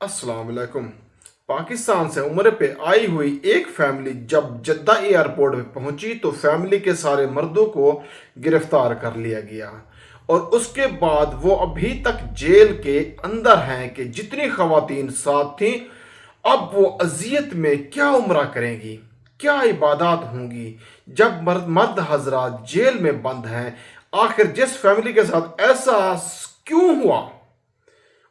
अस्सलाम वालेकुम। पाकिस्तान से उम्र पे आई हुई एक फैमिली जब जद्दा एयरपोर्ट पे पहुंची तो फैमिली के सारे मर्दों को गिरफ्तार कर लिया गया और उसके बाद वो अभी तक जेल के अंदर हैं कि जितनी खवातीन साथ थीं अब वो अजियत में क्या उम्रा करेंगी, क्या इबादत होंगी जब मर्द मर्द हजरात जेल में बंद हैं। आखिर जिस फैमिली के साथ ऐसा क्यों हुआ,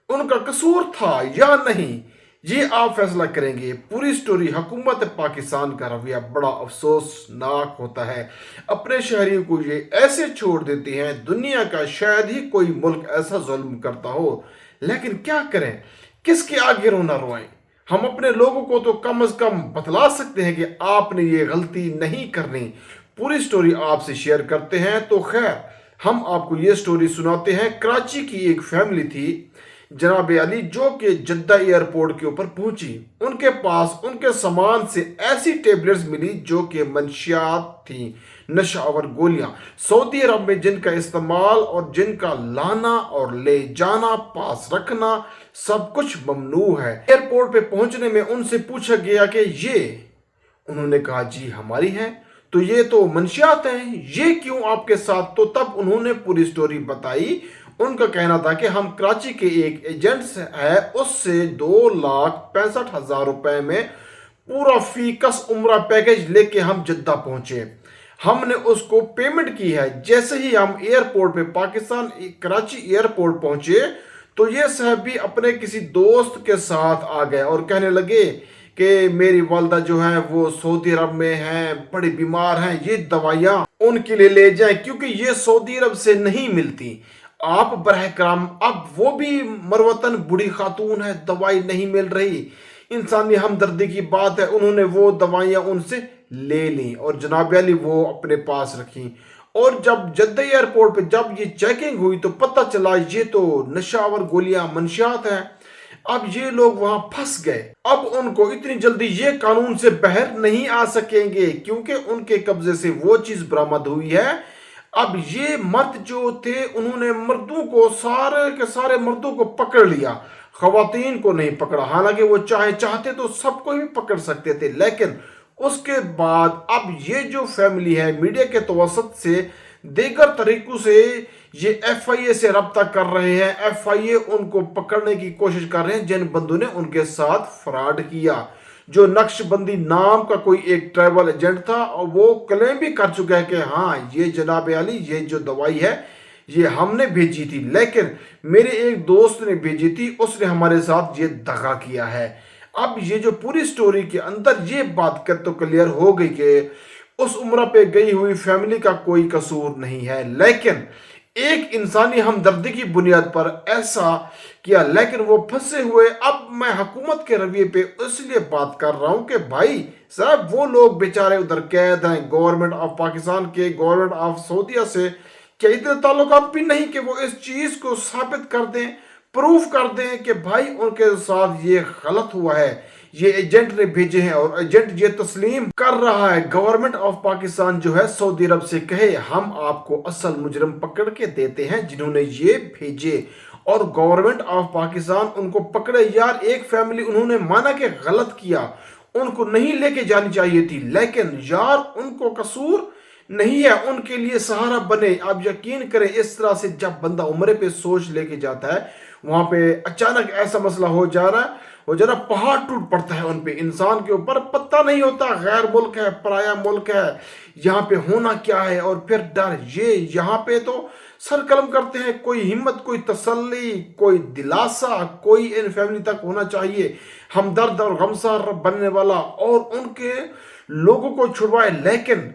उनका कसूर था या नहीं, ये आप फैसला करेंगे। पूरी स्टोरी। हुकूमत पाकिस्तान का रवैया बड़ा अफसोसनाक होता है। अपने शहरियों को ये ऐसे छोड़ देती हैं, दुनिया का शायद ही कोई मुल्क ऐसा जुल्म करता हो। लेकिन क्या करें, किसके आगे रोना रोएं। हम अपने लोगों को तो कम से कम बतला सकते हैं कि आपने ये गलती नहीं करनी। पूरी स्टोरी आपसे शेयर करते हैं। तो खैर, हम आपको ये स्टोरी सुनाते हैं। कराची की एक फैमिली थी जनाब अली, जो कि जद्दा एयरपोर्ट के ऊपर पहुंची। उनके पास उनके सामान से ऐसी टेबलेट्स मिली जो कि मंशियात थी, नशावर गोलियां, सऊदी अरब में जिनका इस्तेमाल और जिनका लाना और ले जाना, पास रखना सब कुछ ममनू है। एयरपोर्ट पे पहुंचने में उनसे पूछा गया कि ये, उन्होंने कहा जी हमारी है। तो ये तो मंशियात हैं, ये क्यों आपके साथ? तो तब उन्होंने पूरी स्टोरी बताई। उनका कहना था कि हम कराची के एक एजेंट है, उससे 2,65,000 रुपए में पूरा फीकस उम्रा पैकेज लेके हम जद्दा पहुंचे। हमने उसको पेमेंट की है। जैसे ही हम एयरपोर्ट पे पाकिस्तान कराची एयरपोर्ट पहुंचे तो ये साहब भी अपने किसी दोस्त के साथ आ गए और कहने लगे कि मेरी वालदा जो है वो सऊदी अरब में हैं, बड़ी बीमार हैं, ये दवाइयाँ उनके लिए ले जाएं क्योंकि ये सऊदी अरब से नहीं मिलती। आप बरह कराम, अब वो भी मरवतन बूढ़ी खातून है, दवाई नहीं मिल रही। इंसानी हमदर्दी की बात है, उन्होंने वो दवाइयाँ उनसे ले ली और जनाब अली वो अपने पास रखी। और जब जद्दा एयरपोर्ट पे जब ये चेकिंग हुई तो पता चला ये तो नशावर गोलियां मंशियात हैं। अब ये लोग वहां फंस गए। अब उनको इतनी जल्दी ये कानून से बाहर नहीं आ सकेंगे क्योंकि उनके कब्जे से वो चीज बरामद हुई है। अब ये मर्द जो थे उन्होंने मर्दों को, सारे के सारे मर्दों को पकड़ लिया, खवातीन को नहीं पकड़ा। हालांकि वो चाहते तो सबको भी पकड़ सकते थे। लेकिन उसके बाद अब ये जो फैमिली है मीडिया के तवसत से दीगर तरीकों से ये एफआईए से रब्ता कर रहे हैं। एफआईए उनको पकड़ने की कोशिश कर रहे हैं जिन बंदों ने उनके साथ फ्रॉड किया। जो नक्शबंदी नाम का कोई एक ट्रैवल एजेंट था और वो क्लेम भी कर चुका है कि हाँ ये जनाब अली, ये जो दवाई है ये हमने भेजी थी, लेकिन मेरे एक दोस्त ने भेजी थी, उसने हमारे साथ ये दगा किया है। अब ये जो पूरी स्टोरी के अंदर ये बात कर तो क्लियर हो गई कि उस उम्र पे गई हुई फैमिली का कोई कसूर नहीं है, लेकिन एक इंसानी हमदर्दी की बुनियाद पर ऐसा किया। लेकिन वो फंसे हुए। अब मैं हुकूमत के रवैये पे इसलिए बात कर रहा हूं कि भाई साहब वो लोग बेचारे उधर कैद हैं। गवर्नमेंट ऑफ पाकिस्तान के, गवर्नमेंट ऑफ सऊदीया से क्या इतने ताल्लुकात भी नहीं कि वो इस चीज को साबित कर दें, प्रूफ कर दें कि भाई उनके साथ ये गलत हुआ है, ये एजेंट ने भेजे हैं और एजेंट ये तस्लीम कर रहा है। गवर्नमेंट ऑफ पाकिस्तान जो है सऊदी अरब से कहे हम आपको असल मुजरिम पकड़ के देते हैं जिन्होंने ये भेजे, और गवर्नमेंट ऑफ पाकिस्तान उनको पकड़े। यार एक फैमिली उन्होंने माना कि गलत किया, उनको नहीं लेके जानी चाहिए थी, लेकिन यार उनको कसूर नहीं है, उनके लिए सहारा बने। आप यकीन करें इस तरह से जब बंदा उम्र पे सोच लेके जाता है, वहां पे अचानक ऐसा मसला हो जा रहा है, वो जरा पहाड़ टूट पड़ता है उन पे। इंसान के ऊपर पता नहीं होता, गैर मुल्क है, पराया मुल्क है, यहाँ पे होना क्या है, और फिर डर। ये यहाँ पे तो सर कलम करते हैं, कोई हिम्मत, कोई तसल्ली, कोई दिलासा, कोई इन फैमिली तक होना चाहिए हमदर्द और गमसार बनने वाला और उनके लोगों को छुड़वाए। लेकिन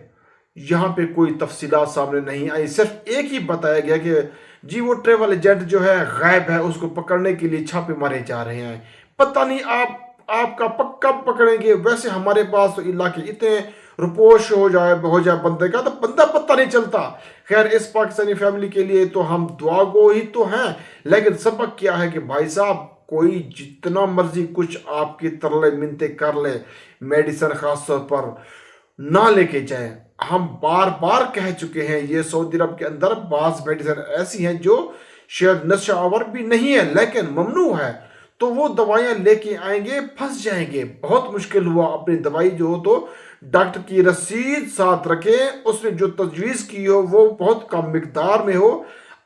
यहाँ पे कोई तफसीलात सामने नहीं आई। सिर्फ एक ही बताया गया कि जी वो ट्रेवल एजेंट जो है गायब है, उसको पकड़ने के लिए छापे मारे जा रहे हैं। पता नहीं आपका कब पकड़ेंगे। वैसे हमारे पास तो इलाके इतने रुपोश हो जाए बंदे का, तो बंदा पता नहीं चलता। खैर इस पाकिस्तानी फैमिली के लिए तो हम दुआ गो ही तो हैं। लेकिन सबक क्या है कि भाई साहब कोई जितना मर्जी कुछ आपकी तरले मिनते कर ले, मेडिसिन खास तौर पर ना लेके जाए। हम बार बार कह चुके हैं ये सऊदी अरब के अंदर बास मेडिसिन ऐसी हैं जो शायद नशावर भी नहीं है लेकिन ममनू है। تو وہ دوائیاں لے کے آئیں گے، پھنس جائیں گے۔ بہت مشکل ہوا، اپنی دوائی جو ہو تو ڈاکٹر کی رسید ساتھ رکھیں، اس نے جو تجویز کی ہو وہ بہت کم مقدار میں ہو،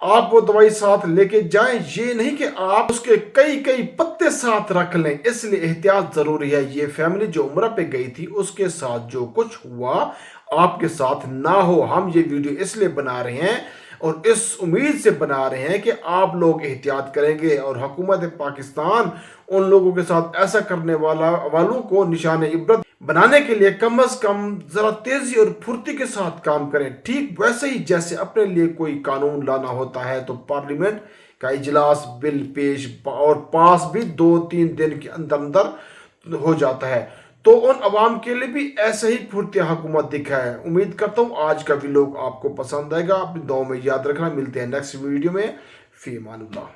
آپ وہ دوائی ساتھ لے کے جائیں۔ یہ نہیں کہ آپ اس کے کئی کئی پتے ساتھ رکھ لیں، اس لیے احتیاط ضروری ہے۔ یہ فیملی جو عمرہ پہ گئی تھی اس کے ساتھ جو کچھ ہوا آپ کے ساتھ نہ ہو۔ ہم یہ ویڈیو اس لیے بنا رہے ہیں اور اس امید سے بنا رہے ہیں کہ آپ لوگ احتیاط کریں گے، اور حکومت پاکستان ان لوگوں کے ساتھ ایسا کرنے والوں کو نشان عبرت بنانے کے لیے کم از کم ذرا تیزی اور پھرتی کے ساتھ کام کریں۔ ٹھیک ویسے ہی جیسے اپنے لیے کوئی قانون لانا ہوتا ہے تو پارلیمنٹ کا اجلاس بل پیش اور پاس بھی 2-3 دن کے اندر اندر ہو جاتا ہے، تو ان عوام کے لیے بھی ایسے ہی پھرتی حکومت دکھائے۔ امید کرتا ہوں آج کا ویلوگ آپ کو پسند آئے گا، اپنی دعاؤں میں یاد رکھنا۔ ملتے ہیں نیکسٹ ویڈیو میں، فی امان اللہ۔